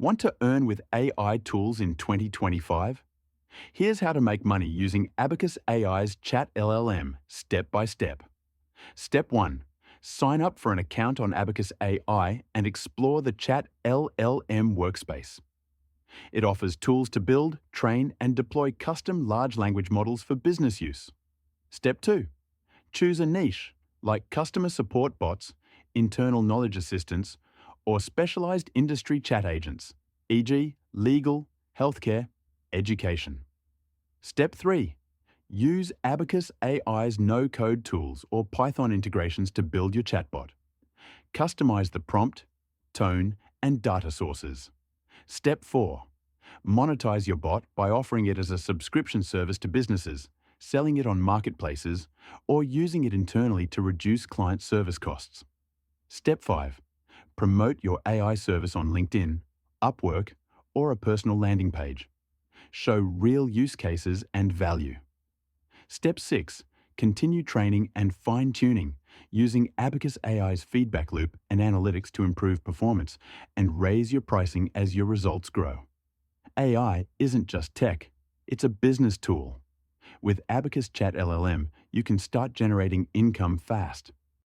Want to earn with AI tools in 2025? Here's how to make money using Abacus AI's Chat LLM step by step. Step 1. Sign up for an account on Abacus AI and explore the Chat LLM workspace. It offers tools to build, train, and deploy custom large language models for business use. Step 2. Choose a niche, like customer support bots, internal knowledge assistants, or specialized industry chat agents, e.g., legal, healthcare, education. Step 3. Use Abacus AI's no-code tools or Python integrations to build your chatbot. Customize the prompt, tone, and data sources. Step 4. Monetize your bot by offering it as a subscription service to businesses, selling it on marketplaces, or using it internally to reduce client service costs. Step 5. Promote your AI service on LinkedIn, Upwork, or a personal landing page. Show real use cases and value. Step 6. Continue training and fine-tuning using Abacus AI's feedback loop and analytics to improve performance and raise your pricing as your results grow. AI isn't just tech, it's a business tool. With Abacus Chat LLM, you can start generating income fast.